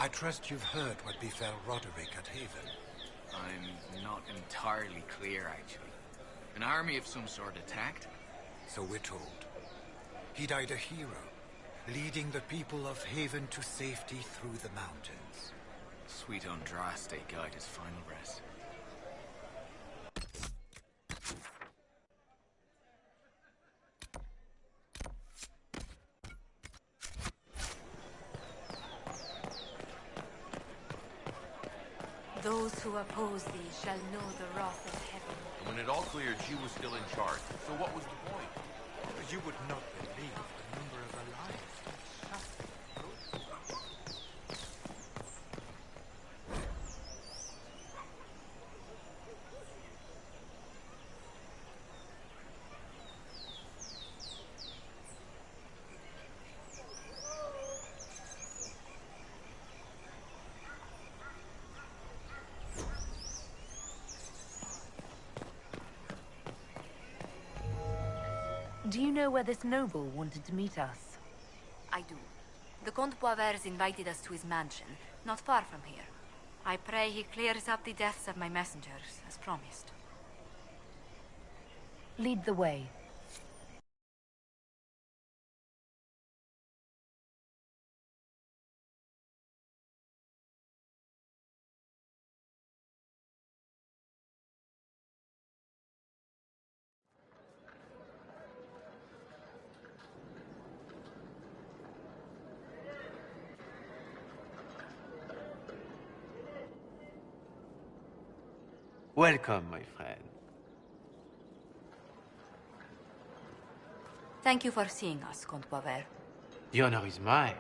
I trust you've heard what befell Roderick at Haven. I'm not entirely clear, actually. An army of some sort attacked? So we're told. He died a hero, leading the people of Haven to safety through the mountains. Sweet Andraste guide his final rest. Those who oppose thee shall know the wrath of heaven. When it all cleared, she was still in charge. So what was the point? You would not believe the number of allies. Do you know where this noble wanted to meet us? I do. The Comte Boisvert's invited us to his mansion, not far from here. I pray he clears up the deaths of my messengers, as promised. Lead the way. Welcome, my friend. Thank you for seeing us, Comte Boisvert. The honor is mine.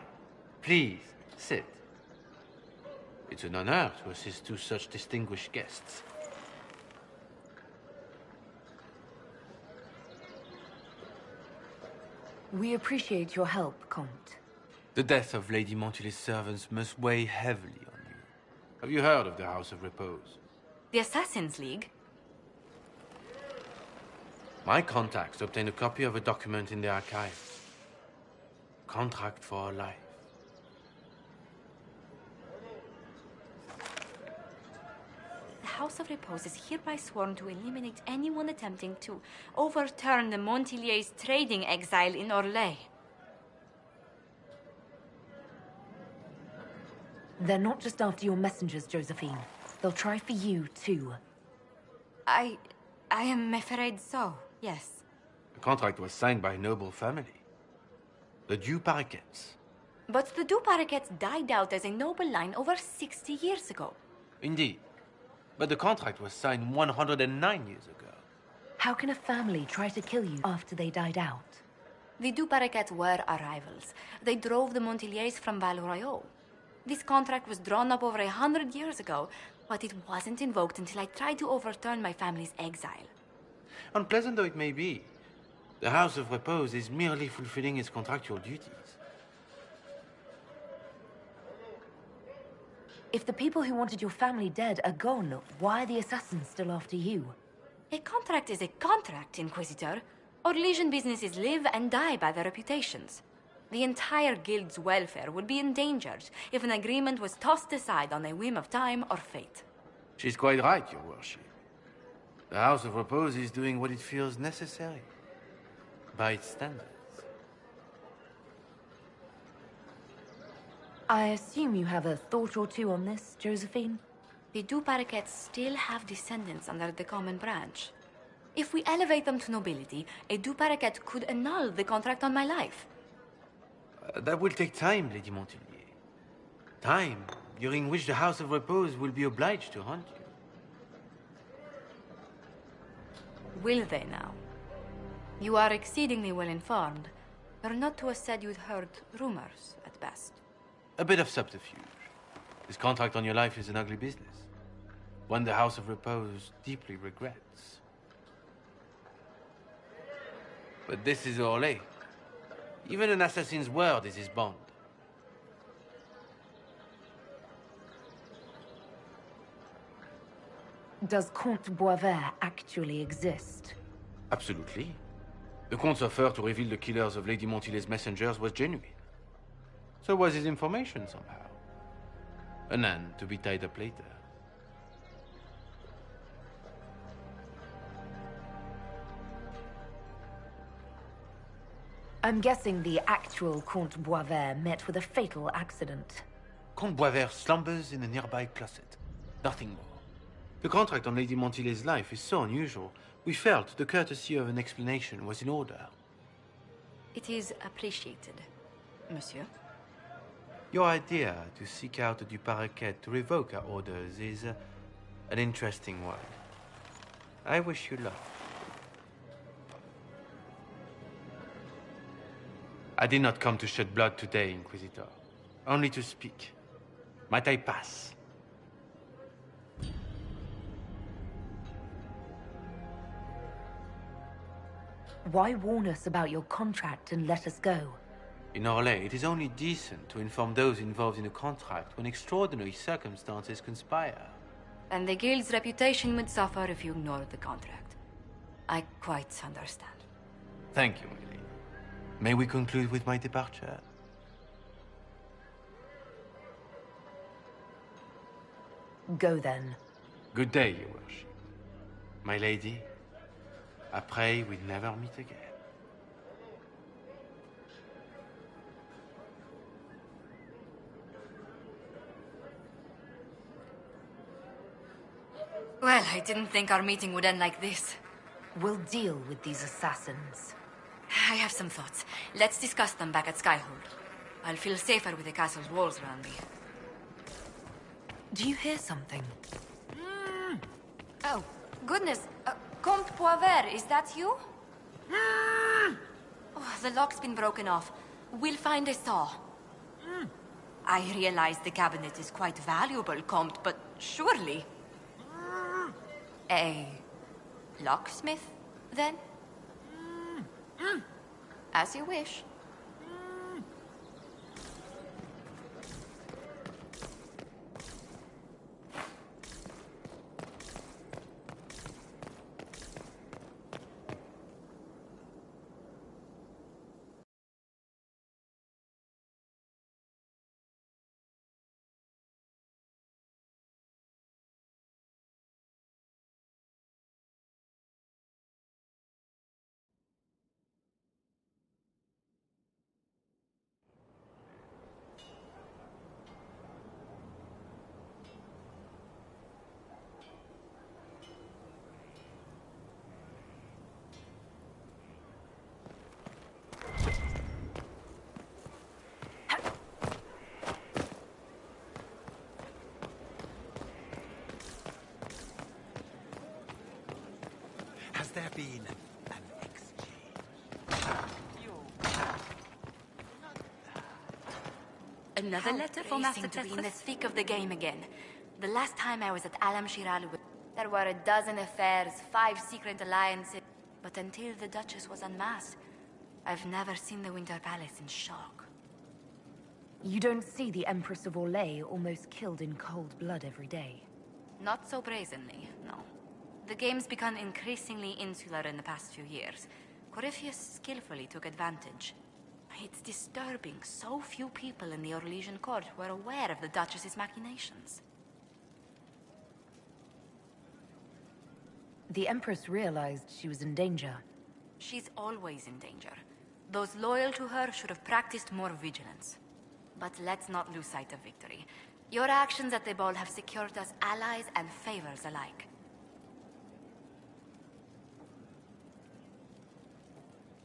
Please, sit. It's an honor to assist two such distinguished guests. We appreciate your help, Comte. The death of Lady Montily's servants must weigh heavily on you. Have you heard of the House of Repose? The Assassin's League? My contacts obtained a copy of a document in the archives. Contract for a life. The House of Repose is hereby sworn to eliminate anyone attempting to overturn the Montiliers' trading exile in Orlais. They're not just after your messengers, Josephine. They'll try for you, too. I am afraid so, yes. The contract was signed by a noble family. The Du Paraquets. But the Du Paraquets died out as a noble line over 60 years ago. Indeed. But the contract was signed 109 years ago. How can a family try to kill you after they died out? The Du Paraquets were our rivals. They drove the Montiliers from Val Royal. This contract was drawn up over 100 years ago, but it wasn't invoked until I tried to overturn my family's exile. Unpleasant though it may be, the House of Repose is merely fulfilling its contractual duties. If the people who wanted your family dead are gone, why are the assassins still after you? A contract is a contract, Inquisitor. Our Legion businesses live and die by their reputations. The entire guild's welfare would be endangered if an agreement was tossed aside on a whim of time or fate. She's quite right, Your Worship. The House of Repose is doing what it feels necessary, by its standards. I assume you have a thought or two on this, Josephine? The Du Paraquets still have descendants under the common branch. If we elevate them to nobility, a Du Paraquet could annul the contract on my life. That will take time, Lady Montilier. Time during which the House of Repose will be obliged to hunt you. Will they now? You are exceedingly well informed. You're not to have said you'd heard rumors, at best. A bit of subterfuge. This contract on your life is an ugly business. One the House of Repose deeply regrets. But this is Orlais. Even an assassin's word is his bond. Does Comte Boisvert actually exist? Absolutely. The Comte's offer to reveal the killers of Lady Montilier's messengers was genuine. So was his information somehow. An end to be tied up later. I'm guessing the actual Comte Boisvert met with a fatal accident. Comte Boisvert slumbers in a nearby closet. Nothing more. The contract on Lady Montilet's life is so unusual, we felt the courtesy of an explanation was in order. It is appreciated, monsieur. Your idea to seek out Du Paraquet to revoke our orders is an interesting one. I wish you luck. I did not come to shed blood today, Inquisitor. Only to speak. Might I pass? Why warn us about your contract and let us go? In Orlais, it is only decent to inform those involved in a contract when extraordinary circumstances conspire. And the guild's reputation would suffer if you ignored the contract. I quite understand. Thank you, my lady. May we conclude with my departure? Go then. Good day, your worship. My lady, I pray we never meet again. Well, I didn't think our meeting would end like this. We'll deal with these assassins. I have some thoughts. Let's discuss them back at Skyhold. I'll feel safer with the castle's walls around me. Do you hear something? Oh, goodness. Comte Poivert, is that you? Oh, the lock's been broken off. We'll find a saw. I realize the cabinet is quite valuable, Comte, but surely... A locksmith, then? As you wish. Has there been an exchange? Another letter for Master to be in the thick of the game again. The last time I was at Alam Shiral, there were a dozen affairs, 5 secret alliances. But until the Duchess was unmasked, I've never seen the Winter Palace in shock. You don't see the Empress of Orlais almost killed in cold blood every day. Not so brazenly, no. The game's become increasingly insular in the past few years. Corypheus skillfully took advantage. It's disturbing so few people in the Orlesian court were aware of the Duchess's machinations. The Empress realized she was in danger. She's always in danger. Those loyal to her should have practiced more vigilance. But let's not lose sight of victory. Your actions at the ball have secured us allies and favors alike.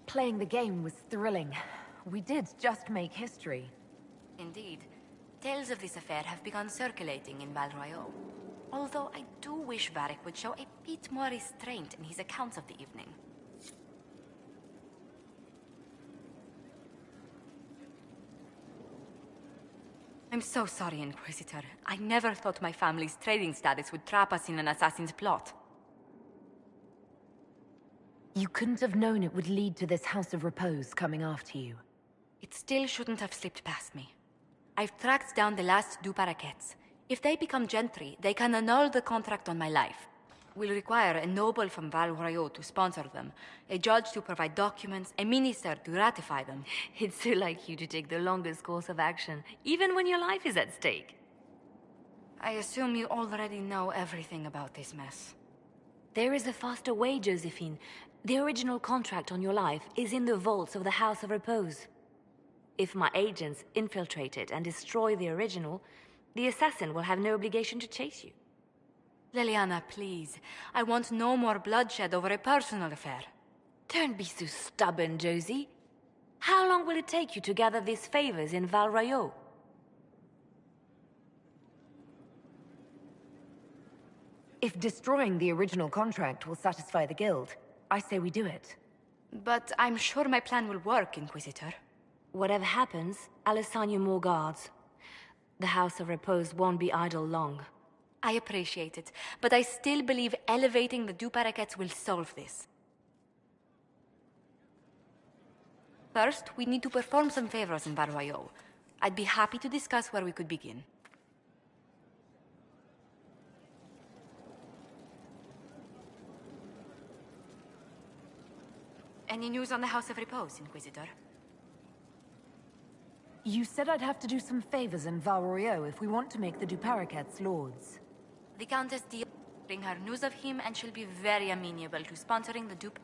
Playing the game was thrilling. We did just make history. Indeed. Tales of this affair have begun circulating in Val Royeaux. Although I do wish Varric would show a bit more restraint in his accounts of the evening. I'm so sorry, Inquisitor. I never thought my family's trading status would trap us in an assassin's plot. You couldn't have known it would lead to this House of Repose coming after you. It still shouldn't have slipped past me. I've tracked down the last Du Paraquets. If they become gentry, they can annul the contract on my life. We'll require a noble from Val Royeaux to sponsor them, a judge to provide documents, a minister to ratify them. It's so like you to take the longest course of action, even when your life is at stake. I assume you already know everything about this mess. There is a faster way, Josephine. The original contract on your life is in the vaults of the House of Repose. If my agents infiltrate it and destroy the original, the assassin will have no obligation to chase you. Liliana, please. I want no more bloodshed over a personal affair. Don't be so stubborn, Josie. How long will it take you to gather these favors in Val Royeaux? If destroying the original contract will satisfy the Guild, I say we do it. But I'm sure my plan will work, Inquisitor. Whatever happens, I'll assign you more guards. The House of Repose won't be idle long. I appreciate it, but I still believe elevating the Duparakets will solve this. First, we need to perform some favors in Val Royeaux. I'd be happy to discuss where we could begin. Any news on the House of Repose, Inquisitor? You said I'd have to do some favors in Val Royeaux if we want to make the Duparakets lords. The Countess Di bring her news of him, and she'll be very amenable to sponsoring the Dup.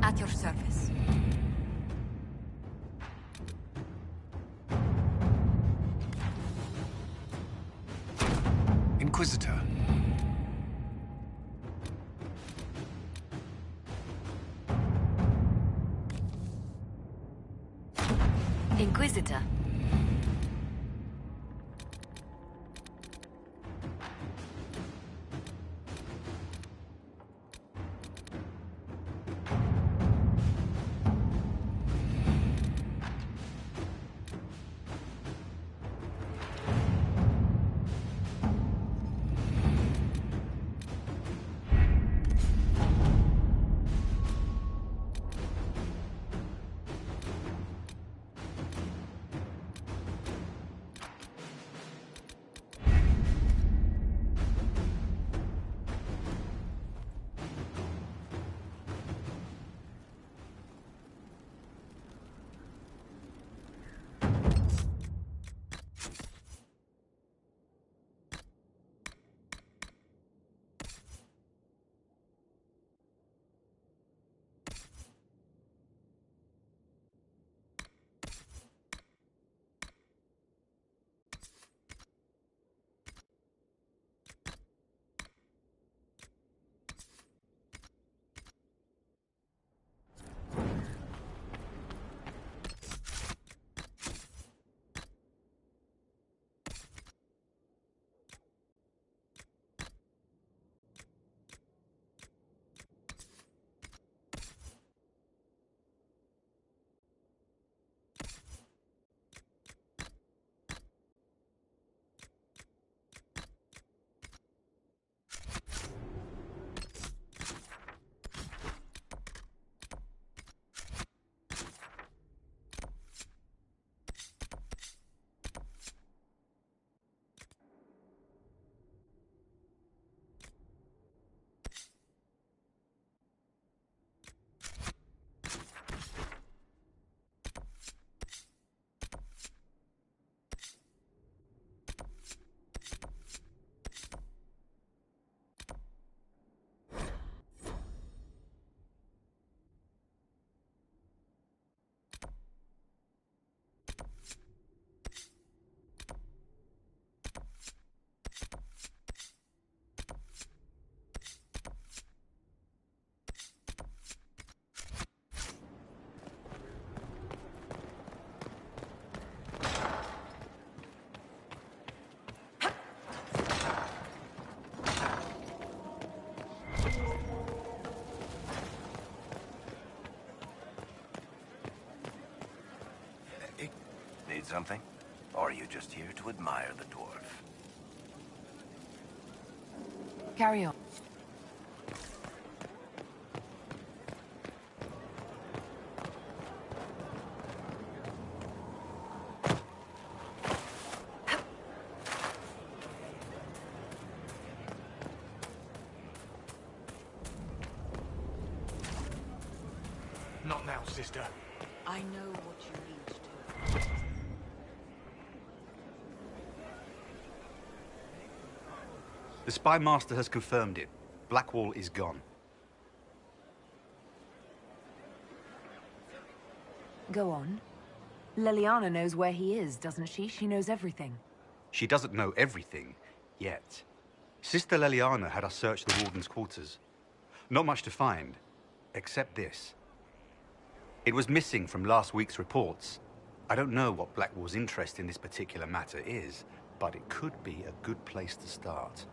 At your service. Inquisitor. Inquisitor. something? Or are you just here to admire the dwarf? Carry on. Not now, sister. I know what you need to. The spy master has confirmed it. Blackwall is gone. Go on. Liliana knows where he is, doesn't she? She knows everything. She doesn't know everything, yet. Sister Leliana had us search the Warden's quarters. Not much to find, except this. It was missing from last week's reports. I don't know what Blackwall's interest in this particular matter is, but it could be a good place to start.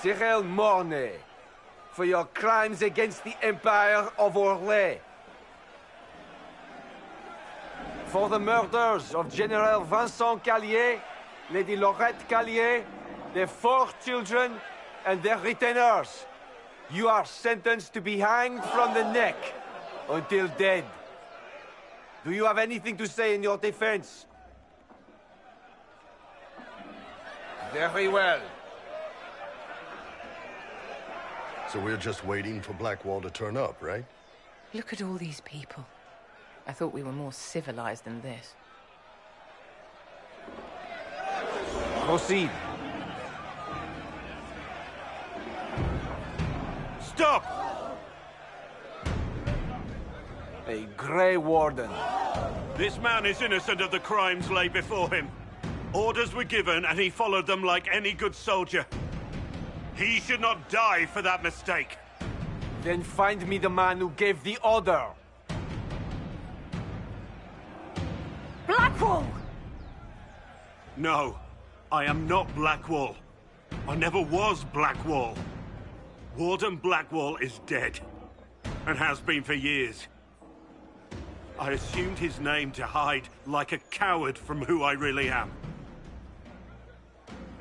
Cyril Mornay, for your crimes against the Empire of Orlais. For the murders of General Vincent Callier, Lady Laurette Callier, their 4 children, and their retainers. You are sentenced to be hanged from the neck until dead. Do you have anything to say in your defense? Very well. So we're just waiting for Blackwall to turn up, right? Look at all these people. I thought we were more civilized than this. Proceed. Stop! A Grey Warden. This man is innocent of the crimes laid before him. Orders were given and he followed them like any good soldier. He should not die for that mistake. Then find me the man who gave the order. Blackwall! No, I am not Blackwall. I never was Blackwall. Warden Blackwall is dead, and has been for years. I assumed his name to hide like a coward from who I really am.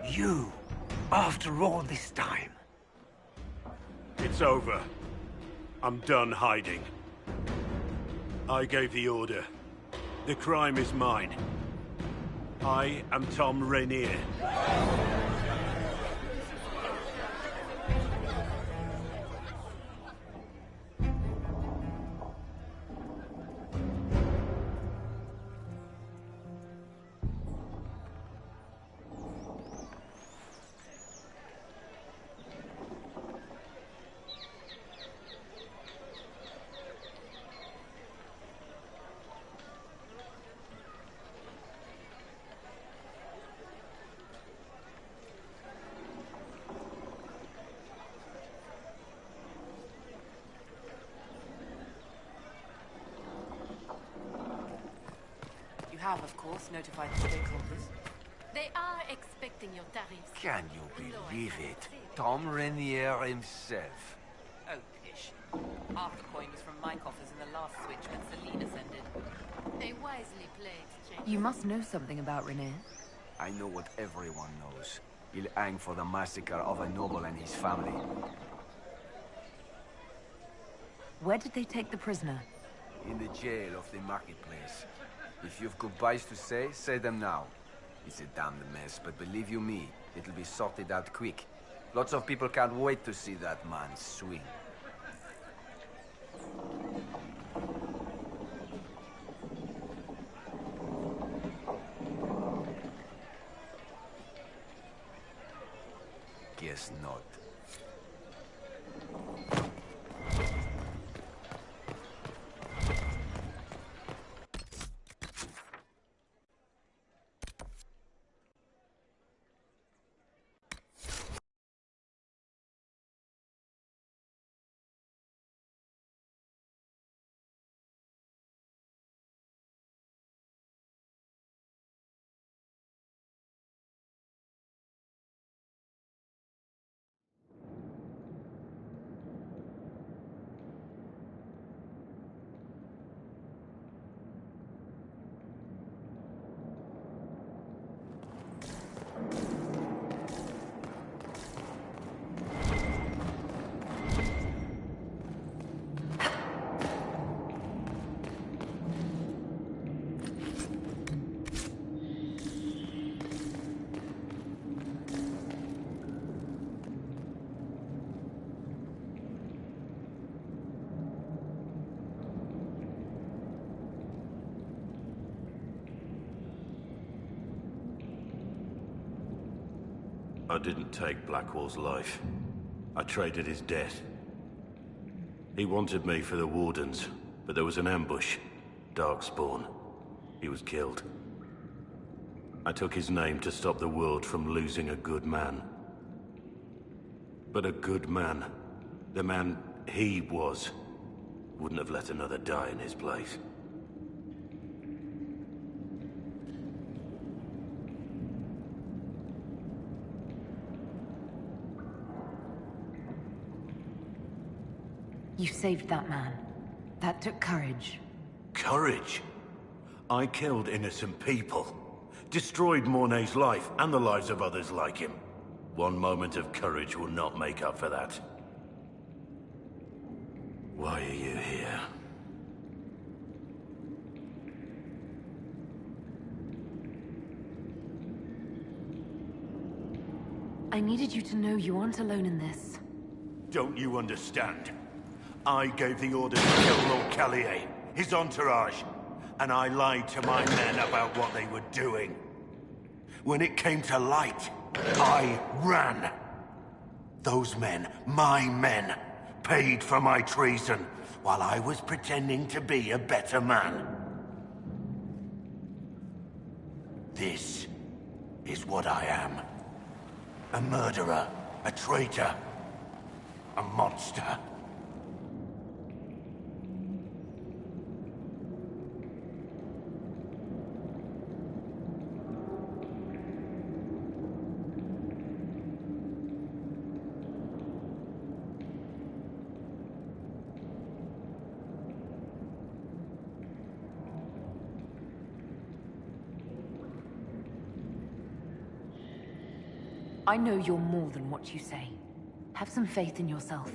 You, after all this time. It's over. I'm done hiding. I gave the order. The crime is mine. I am Tom Rainier. Have, of course, notified the stakeholders. They are expecting your tariffs. Can you believe it? Tom Rainier himself. Oh, pish. Half the coin was from my coffers in the last switch when Selene ascended. They wisely played, Jane. You must know something about René. I know what everyone knows. He'll hang for the massacre of a noble and his family. Where did they take the prisoner? in the jail of the marketplace. If you've goodbyes to say them now. It's a damned mess, but believe you me, it'll be sorted out quick. Lots of people can't wait to see that man swing. Guess not. I didn't take Blackwall's life. I traded his death. He wanted me for the Wardens, but there was an ambush. Darkspawn. He was killed. I took his name to stop the world from losing a good man. But a good man, the man he was, wouldn't have let another die in his place. You saved that man. That took courage. Courage? I killed innocent people. Destroyed Mornay's life and the lives of others like him. One moment of courage will not make up for that. Why are you here? I needed you to know you aren't alone in this. Don't you understand? I gave the order to kill Lord Callier, his entourage, and I lied to my men about what they were doing. When it came to light, I ran. Those men, my men, paid for my treason, while I was pretending to be a better man. This is what I am. A murderer, a traitor, a monster. I know you're more than what you say. Have some faith in yourself.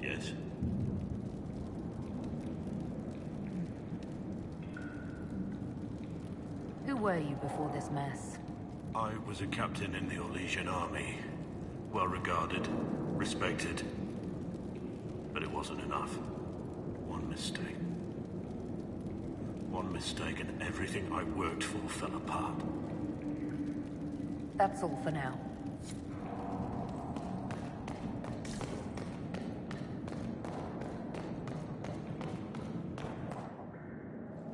Yes. Who were you before this mess? I was a captain in the Orlesian army. Well regarded, respected. But it wasn't enough. One mistake. One mistake and everything I worked for fell apart. That's all for now.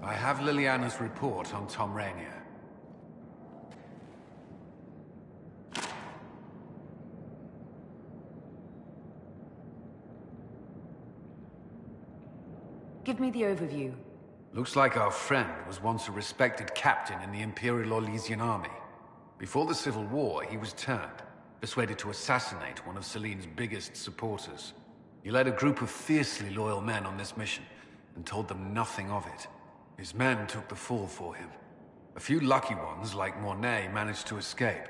I have Liliana's report on Tom Rainier. Give me the overview. Looks like our friend was once a respected captain in the Imperial Orlesian army. Before the Civil War, he was turned, persuaded to assassinate one of Celine's biggest supporters. He led a group of fiercely loyal men on this mission, and told them nothing of it. His men took the fall for him. A few lucky ones, like Mornay, managed to escape.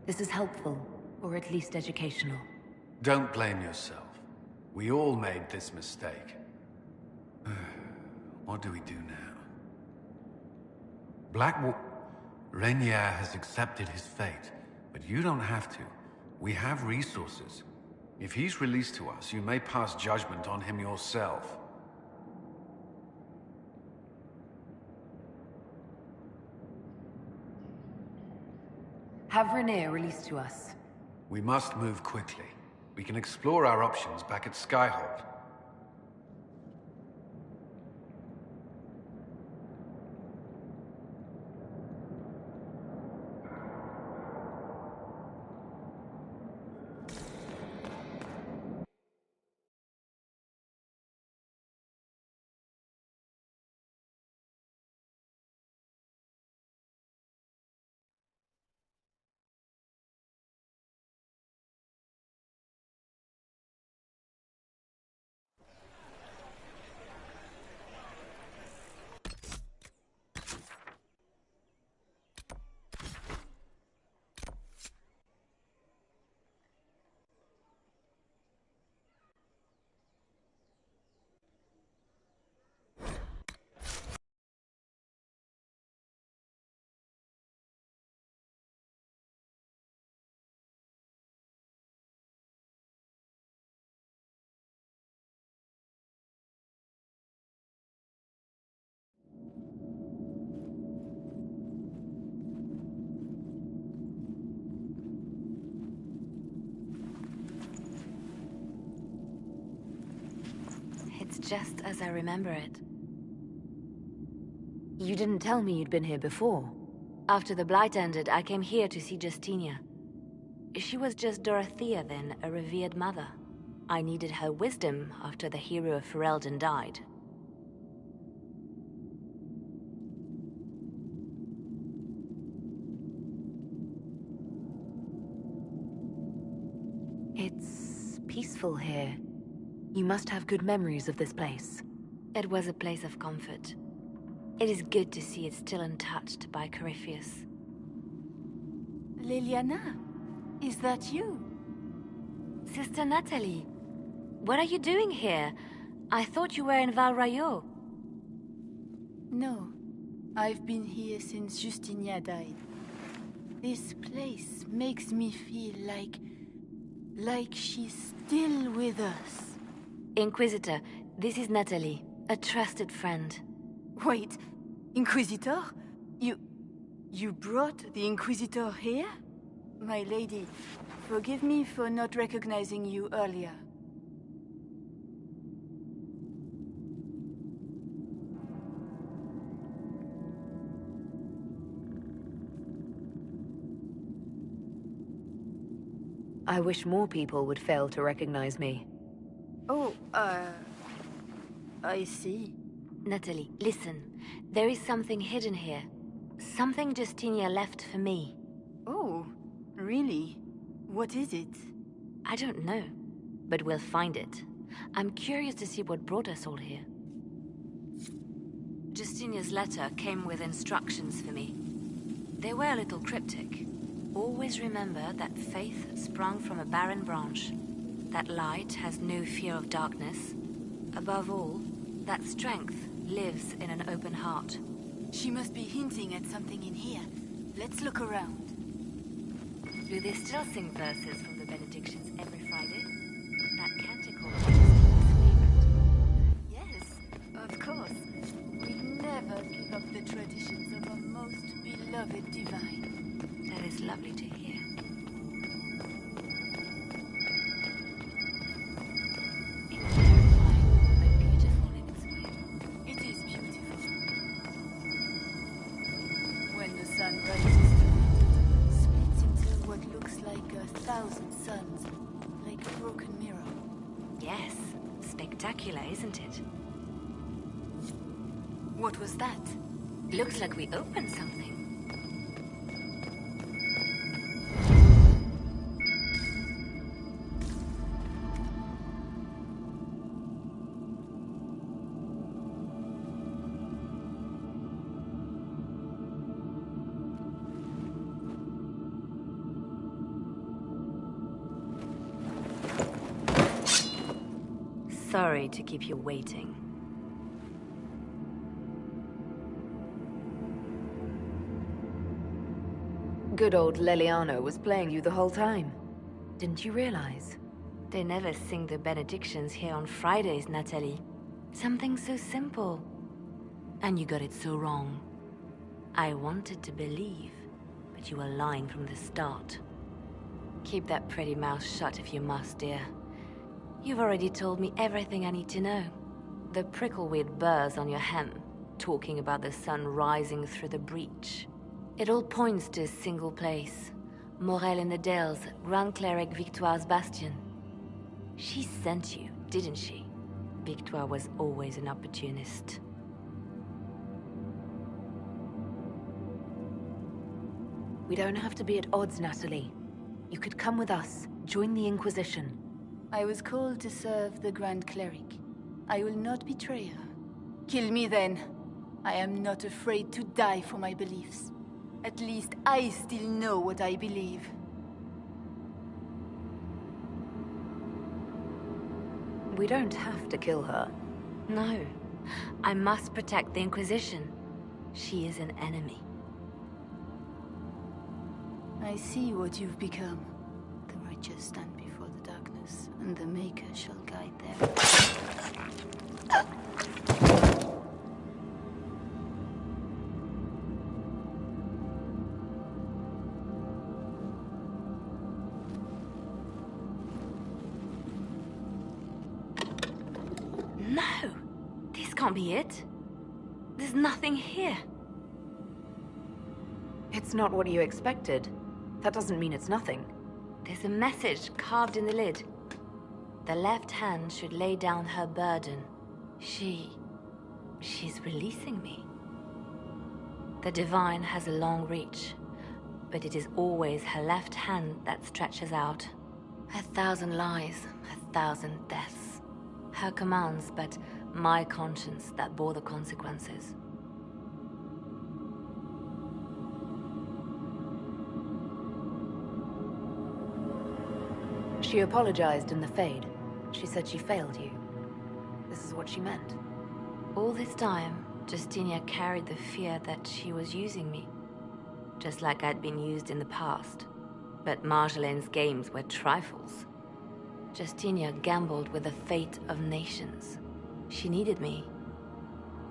This is helpful, or at least educational. Don't blame yourself. We all made this mistake. What do we do now? Rainier has accepted his fate, but you don't have to. We have resources. If he's released to us, you may pass judgment on him yourself. Have Rainier released to us. We must move quickly. We can explore our options back at Skyhold. It's just as I remember it. You didn't tell me you'd been here before. After the Blight ended, I came here to see Justinia. She was just Dorothea then, a revered mother. I needed her wisdom after the hero of Ferelden died. It's peaceful here. You must have good memories of this place. It was a place of comfort. It is good to see it still untouched by Corypheus. Liliana, is that you? Sister Natalie, what are you doing here? I thought you were in Val Rayo. No, I've been here since Justinia died. This place makes me feel like she's still with us. Inquisitor, this is Natalie, a trusted friend. Wait, Inquisitor? You brought the Inquisitor here? My lady, forgive me for not recognizing you earlier. I wish more people would fail to recognize me. Oh, I see. Natalie, listen. There is something hidden here. Something Justinia left for me. Oh, really? What is it? I don't know, but we'll find it. I'm curious to see what brought us all here. Justinia's letter came with instructions for me. They were a little cryptic. Always remember that faith sprung from a barren branch. That light has no fear of darkness. Above all, that strength lives in an open heart. She must be hinting at something in here. Let's look around. Do they still sing verses from the benedictions every Friday? That canticle is Yes, of course. We never give up the traditions of our most beloved divine. That is lovely to hear. It's terrifying, but beautiful in its way. It is beautiful. When the sun rises through it, splits into what looks like 1,000 suns, like a broken mirror. Yes, spectacular, isn't it? What was that? Looks like we opened something. Sorry to keep you waiting. Good old Leliano was playing you the whole time. Didn't you realize? They never sing the benedictions here on Fridays, Natalie. Something so simple. And you got it so wrong. I wanted to believe, but you were lying from the start. Keep that pretty mouth shut if you must, dear. You've already told me everything I need to know. The prickleweed burrs on your hem, talking about the sun rising through the breach. It all points to a single place. Morel in the Dales, Grand Cleric Victoire's bastion. She sent you, didn't she? Victoire was always an opportunist. We don't have to be at odds, Natalie. You could come with us, join the Inquisition. I was called to serve the Grand Cleric. I will not betray her. Kill me then. I am not afraid to die for my beliefs. At least I still know what I believe. We don't have to kill her. No. I must protect the Inquisition. She is an enemy. I see what you've become. The righteous stand before the darkness, and the Maker shall guide them. No! This can't be it. There's nothing here. It's not what you expected. That doesn't mean it's nothing. There's a message carved in the lid. The left hand should lay down her burden. She's releasing me. The divine has a long reach, but it is always her left hand that stretches out. 1,000 lies, 1,000 deaths. Her commands, but my conscience that bore the consequences. She apologized in the Fade. She said she failed you. This is what she meant. All this time, Justinia carried the fear that she was using me. Just like I'd been used in the past. But Marjolaine's games were trifles. Justinia gambled with the fate of nations. She needed me.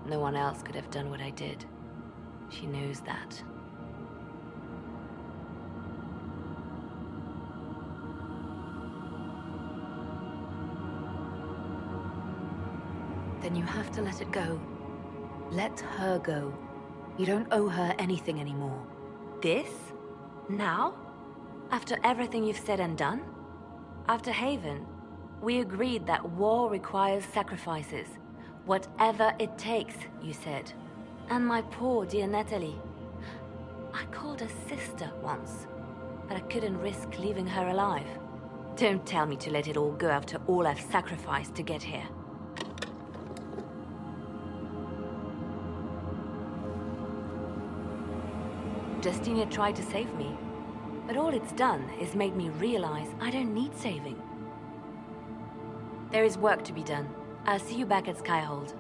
No one else could have done what I did. She knows that. Then you have to let it go. Let her go. You don't owe her anything anymore. This? Now? After everything you've said and done? After Haven, we agreed that war requires sacrifices. Whatever it takes, you said. And my poor dear Natalie. I called her sister once, but I couldn't risk leaving her alive. Don't tell me to let it all go after all I've sacrificed to get here. Justinia tried to save me. But all it's done is made me realize I don't need saving. There is work to be done. I'll see you back at Skyhold.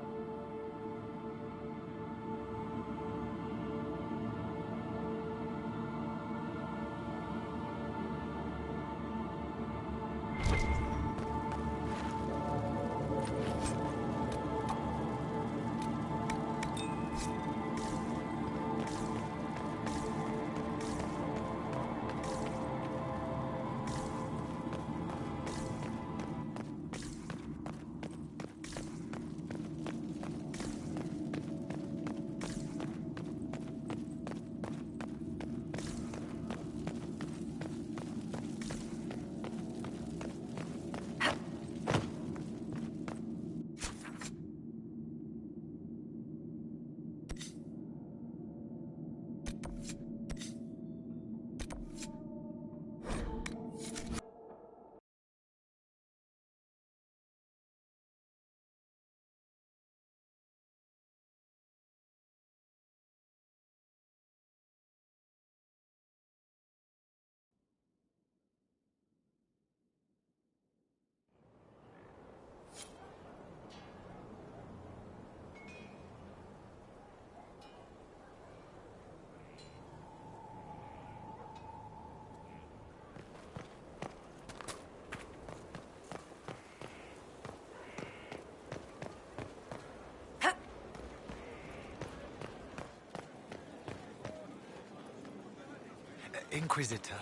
Inquisitor.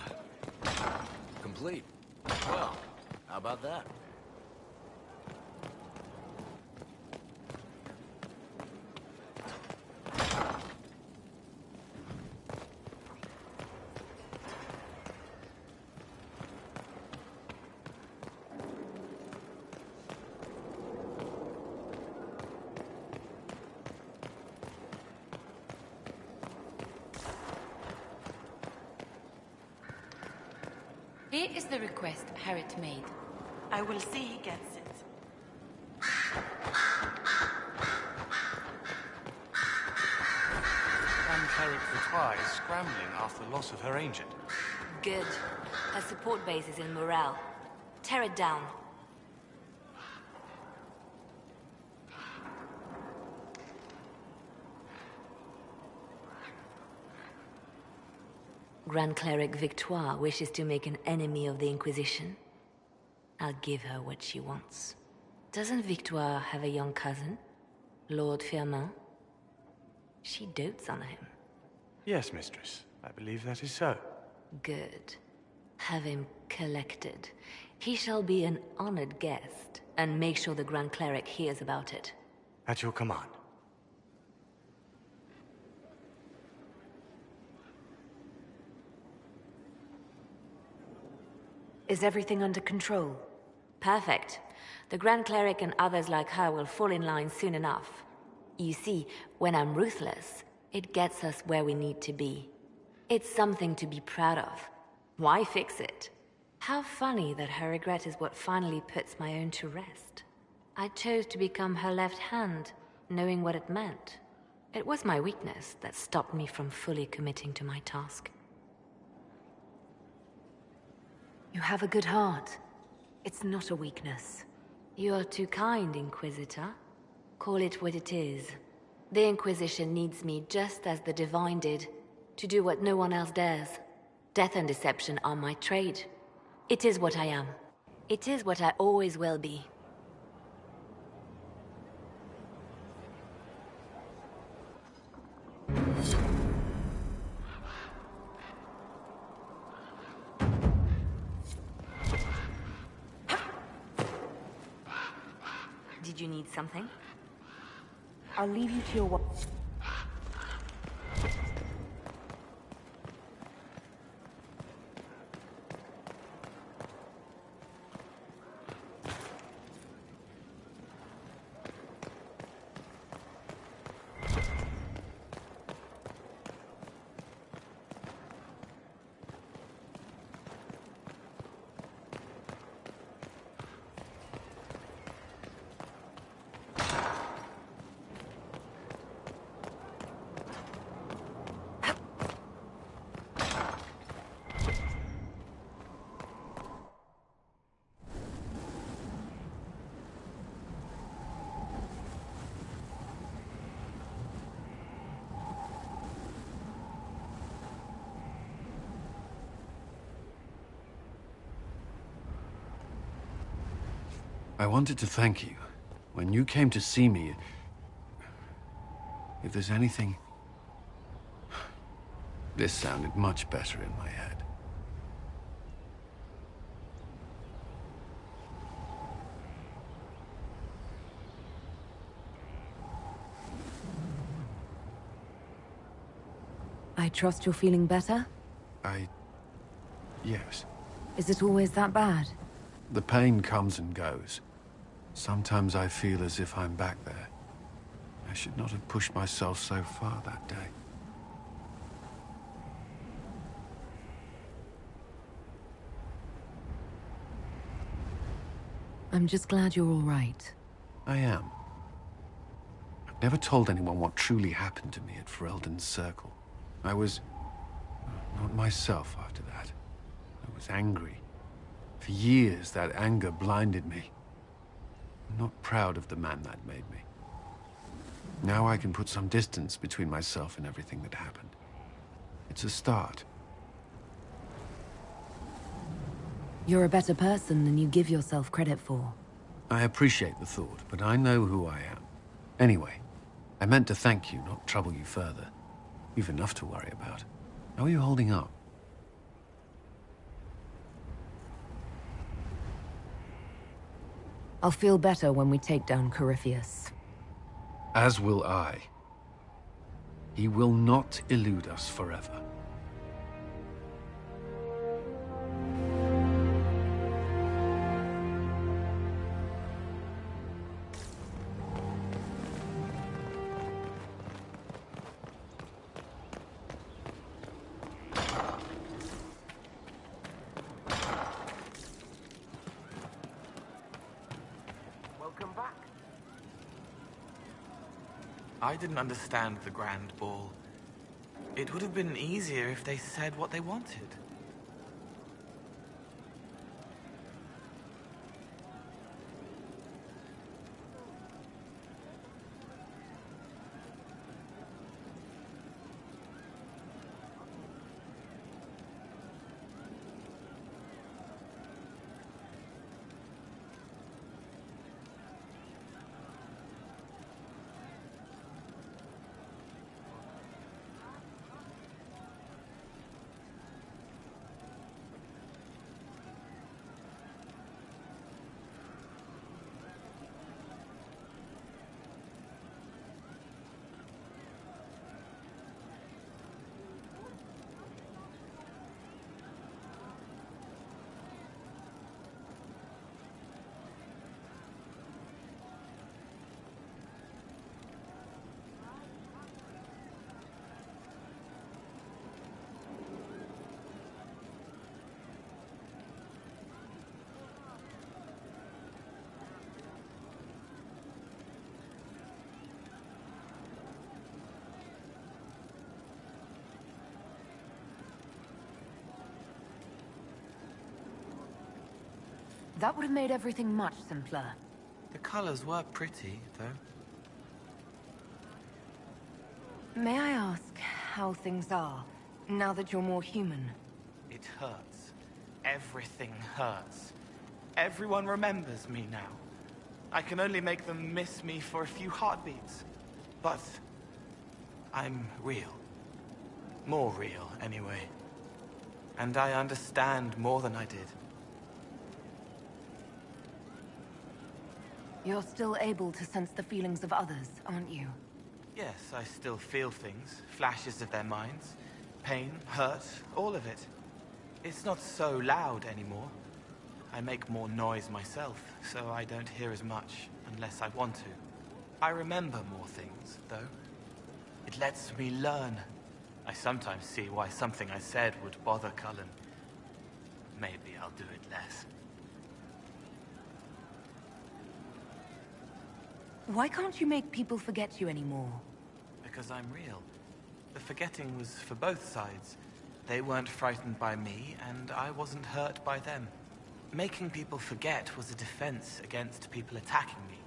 Complete. Well, how about that? Here is the request Harriet made. I will see he gets it. Grand Cleric Victoire is scrambling after the loss of her ancient. Good. Her support base is in Morale. Tear it down. Grand Cleric Victoire wishes to make an enemy of the Inquisition. I'll give her what she wants. Doesn't Victoire have a young cousin? Lord Firmin? She dotes on him. Yes, mistress. I believe that is so. Good. Have him collected. He shall be an honored guest, and make sure the Grand Cleric hears about it. At your command. Is everything under control? Perfect. The Grand Cleric and others like her will fall in line soon enough. You see, when I'm ruthless, it gets us where we need to be. It's something to be proud of. Why fix it? How funny that her regret is what finally puts my own to rest. I chose to become her left hand, knowing what it meant. It was my weakness that stopped me from fully committing to my task. You have a good heart. It's not a weakness. You're too kind, Inquisitor. Call it what it is. The Inquisition needs me just as the Divine did, to do what no one else dares. Death and deception are my trade. It is what I am. It is what I always will be. Did you need something? I'll leave you to your work. I wanted to thank you. When you came to see me, if there's anything... This sounded much better in my head. I trust you're feeling better? Yes. Is it always that bad? The pain comes and goes. Sometimes I feel as if I'm back there. I should not have pushed myself so far that day. I'm just glad you're all right. I am. I've never told anyone what truly happened to me at Ferelden's Circle. I was... not myself after that. I was angry. For years, that anger blinded me. I'm not proud of the man that made me. Now I can put some distance between myself and everything that happened. It's a start. You're a better person than you give yourself credit for. I appreciate the thought, but I know who I am. Anyway, I meant to thank you, not trouble you further. You've enough to worry about. How are you holding up? I'll feel better when we take down Corypheus. As will I. He will not elude us forever. I didn't understand the Grand Ball. It would have been easier if they said what they wanted. That would have made everything much simpler. The colors were pretty, though. May I ask how things are, now that you're more human? It hurts. Everything hurts. Everyone remembers me now. I can only make them miss me for a few heartbeats. But I'm real. More real, anyway. And I understand more than I did. You're still able to sense the feelings of others, aren't you? Yes, I still feel things, flashes of their minds. Pain, hurt, all of it. It's not so loud anymore. I make more noise myself, so I don't hear as much unless I want to. I remember more things, though. It lets me learn. I sometimes see why something I said would bother Cullen. Maybe I'll do it less. Why can't you make people forget you anymore? Because I'm real. The forgetting was for both sides. They weren't frightened by me, and I wasn't hurt by them. Making people forget was a defense against people attacking me,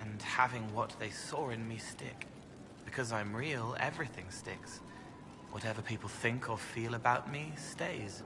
and having what they saw in me stick. Because I'm real, everything sticks. Whatever people think or feel about me stays.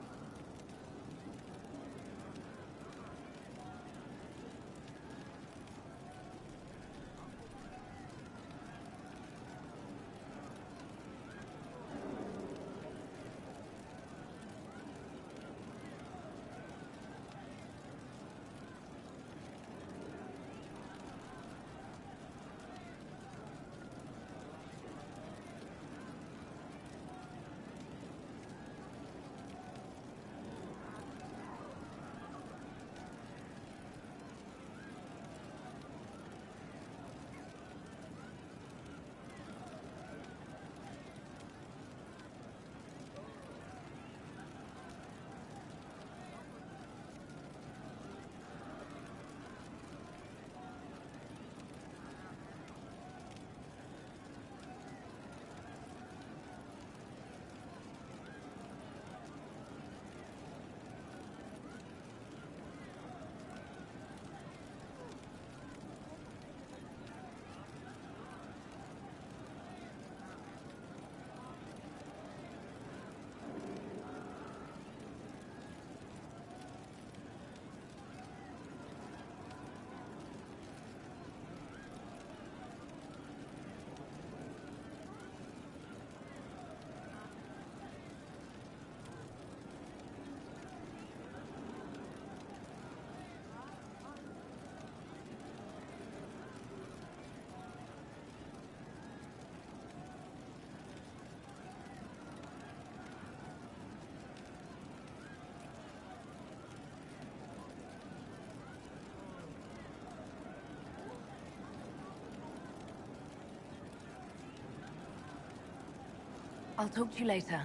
I'll talk to you later.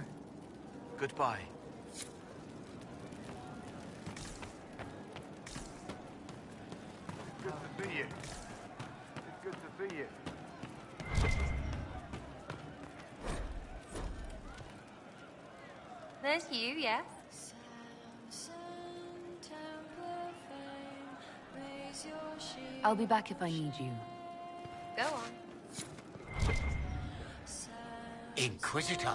Goodbye. Good to see you. It's good to see you. There's you, yes? I'll be back if I need you. Go on. Inquisitor.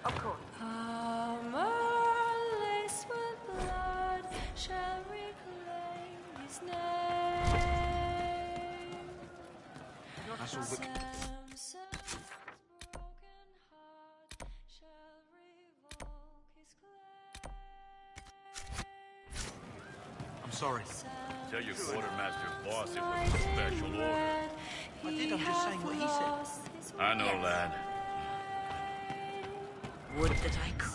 Of course. That's all we can... I'm sorry. Tell your quartermaster's boss it was a special order. I did, I'm just saying what he said. I know, lad. Would that I could.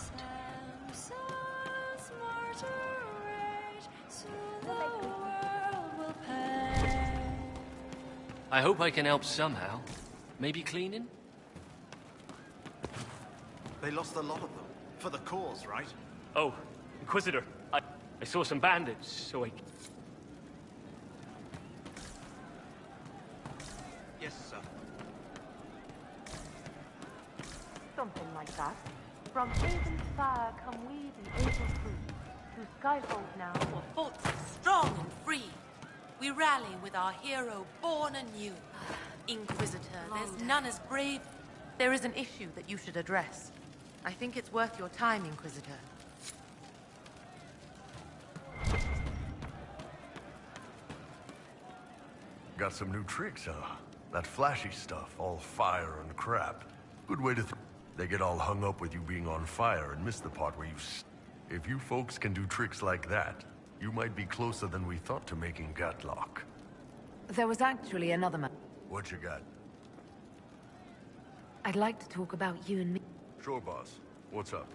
I hope I can help somehow. Maybe cleaning? They lost a lot of them. For the cause, right? Oh, Inquisitor. I saw some bandits, so I... Yes, sir. Something like that. From Haven's fire come we, the able crew. To Skyfold now. For thoughts strong and free, we rally with our hero born anew. Inquisitor, there's none as brave. There is an issue that you should address. I think it's worth your time, Inquisitor. Got some new tricks, huh? That flashy stuff, all fire and crap. Good way to they get all hung up with you being on fire and miss the part where you If you folks can do tricks like that, you might be closer than we thought to making Gatlock. There was actually another man. What you got? I'd like to talk about you and me. Sure, boss. What's up?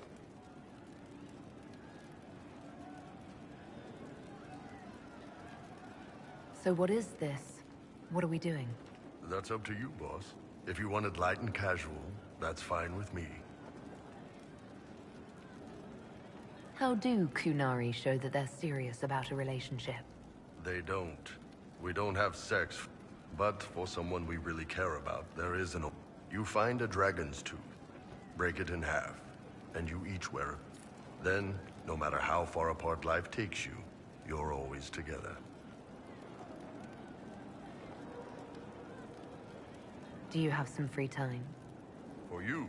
So what is this? What are we doing? That's up to you, boss. If you want it light and casual, that's fine with me. How do Kunari show that they're serious about a relationship? They don't. We don't have sex, but for someone we really care about, there is an... You find a dragon's tooth, break it in half, and you each wear it. Then, no matter how far apart life takes you, you're always together. Do you have some free time? For you.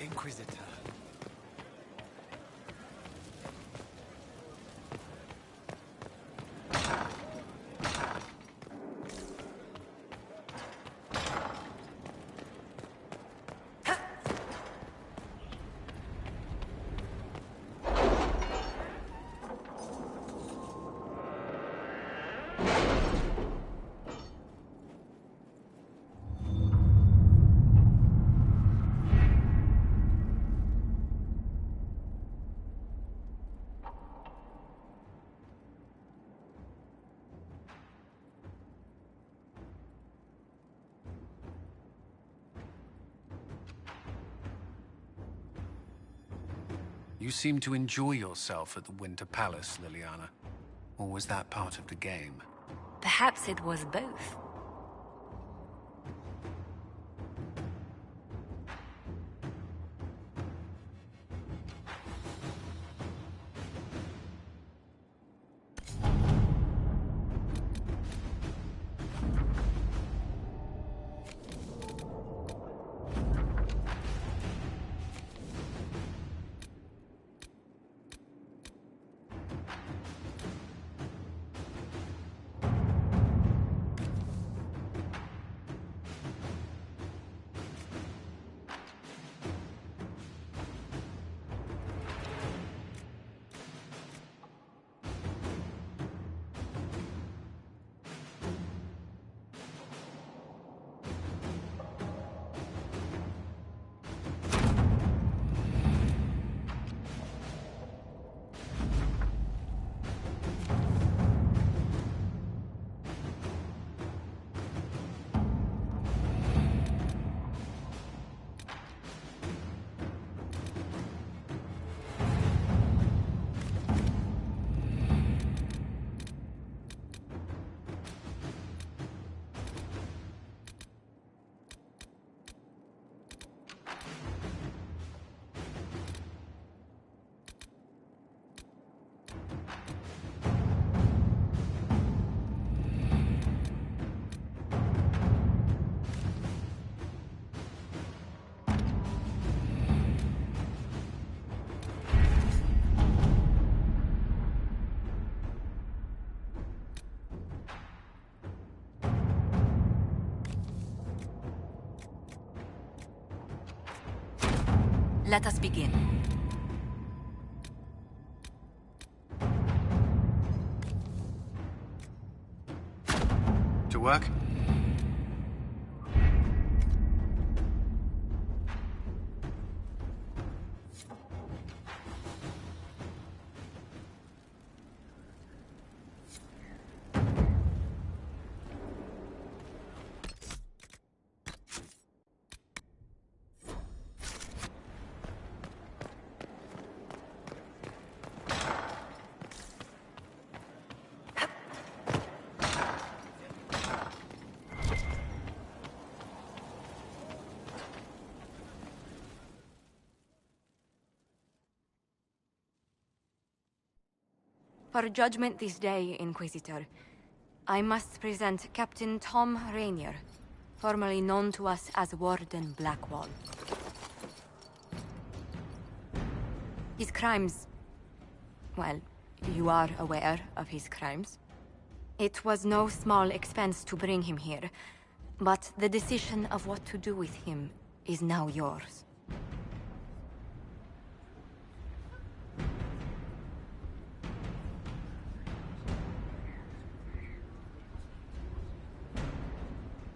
Inquisitor. You seem to enjoy yourself at the Winter Palace, Liliana. Or was that part of the game? Perhaps it was both. Let us begin. To work? For judgment this day, Inquisitor, I must present Captain Tom Rainier, formerly known to us as Warden Blackwall. His crimes... well, you are aware of his crimes. It was no small expense to bring him here, but the decision of what to do with him is now yours.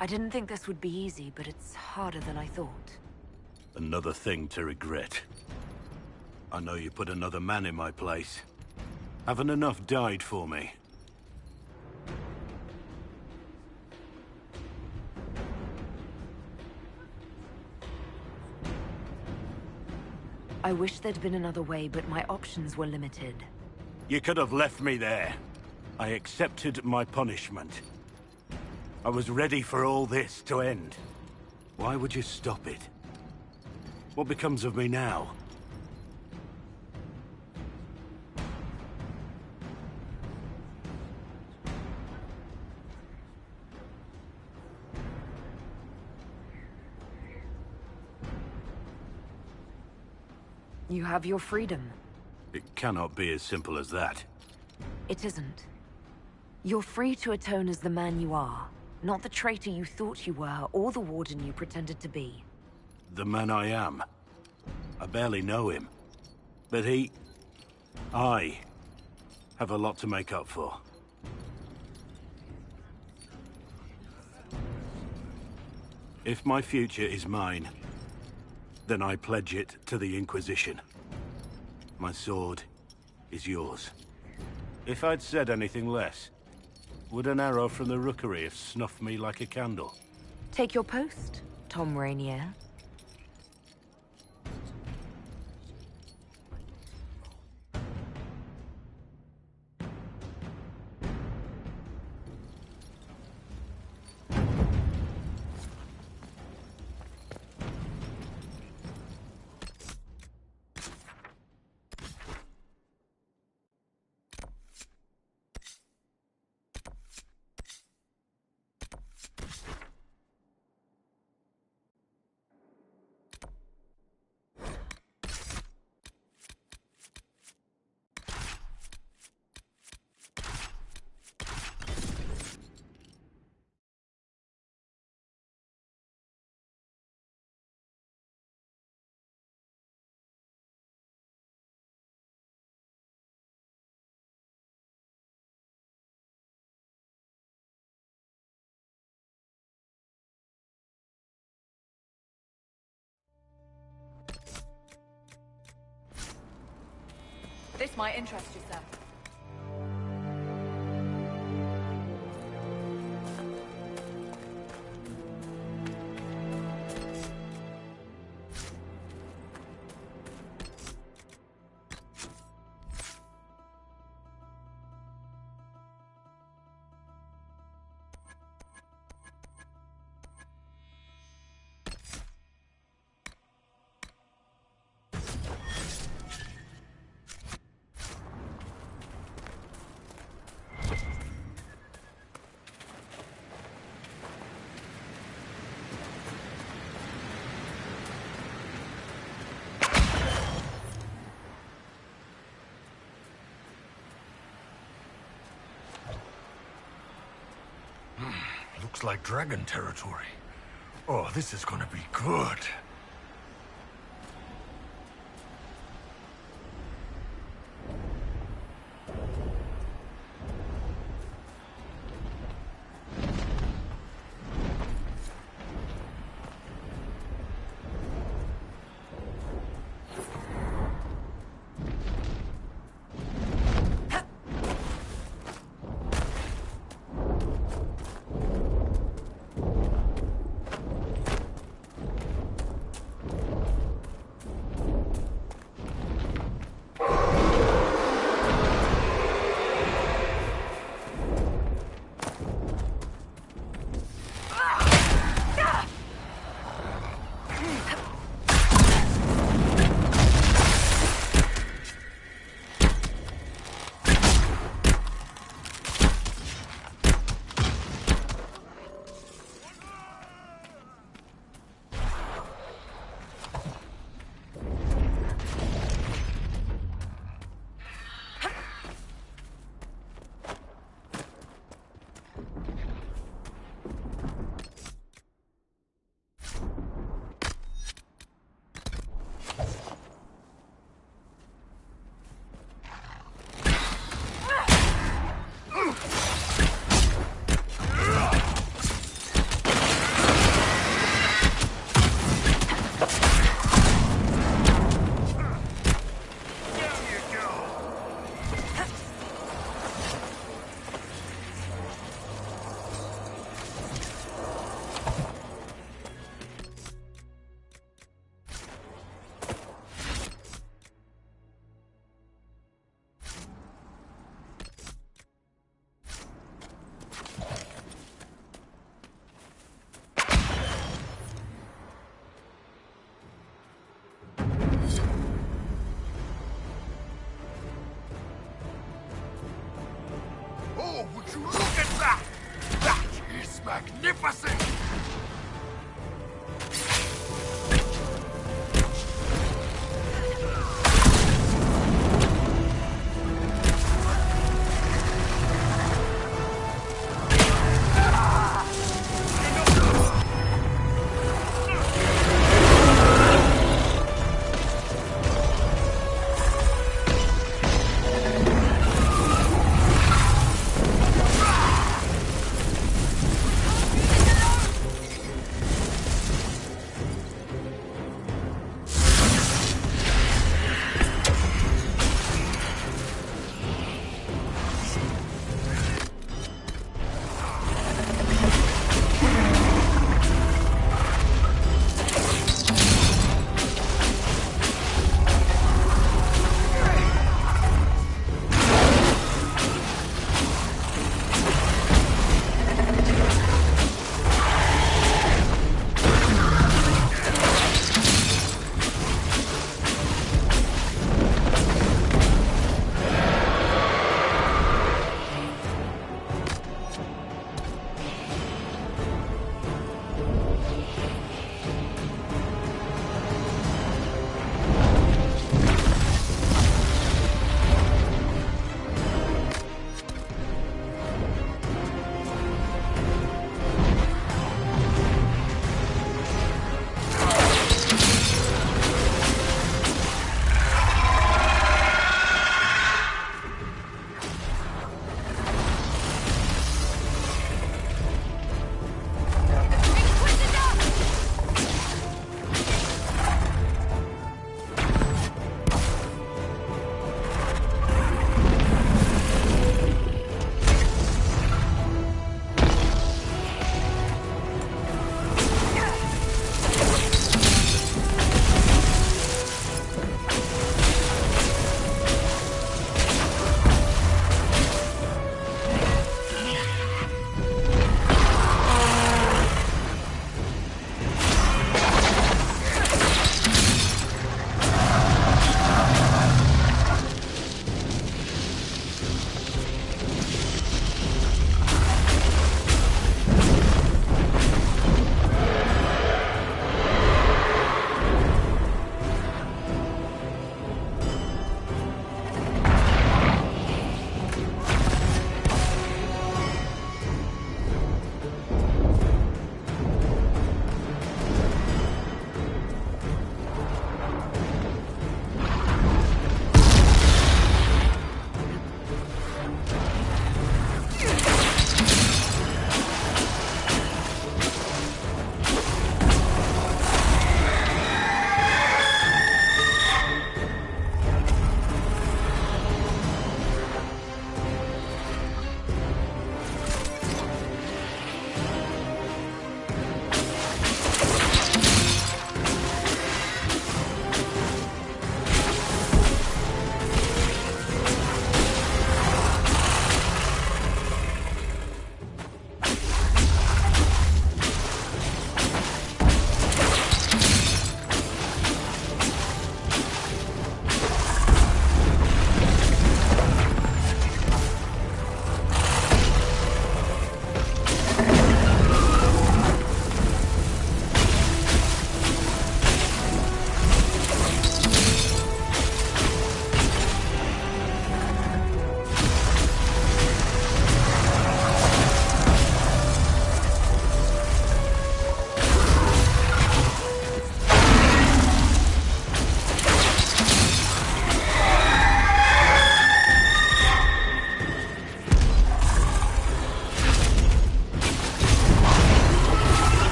I didn't think this would be easy, but it's harder than I thought. Another thing to regret. I know you put another man in my place. Haven't enough died for me. I wish there'd been another way, but my options were limited. You could have left me there. I accepted my punishment. I was ready for all this to end. Why would you stop it? What becomes of me now? You have your freedom. It cannot be as simple as that. It isn't. You're free to atone as the man you are, not the traitor you thought you were, or the warden you pretended to be. The man I am. I barely know him. But I have a lot to make up for. If my future is mine, then I pledge it to the Inquisition. My sword is yours. If I'd said anything less, would an arrow from the rookery have snuffed me like a candle? Take your post, Tom Rainier. might interest you, sir. Looks like dragon territory. Oh, this is gonna be good. Oh, would you look at that? That is magnificent! Get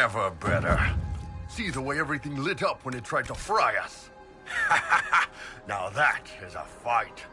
Never better. See the way everything lit up when it tried to fry us? Now that is a fight.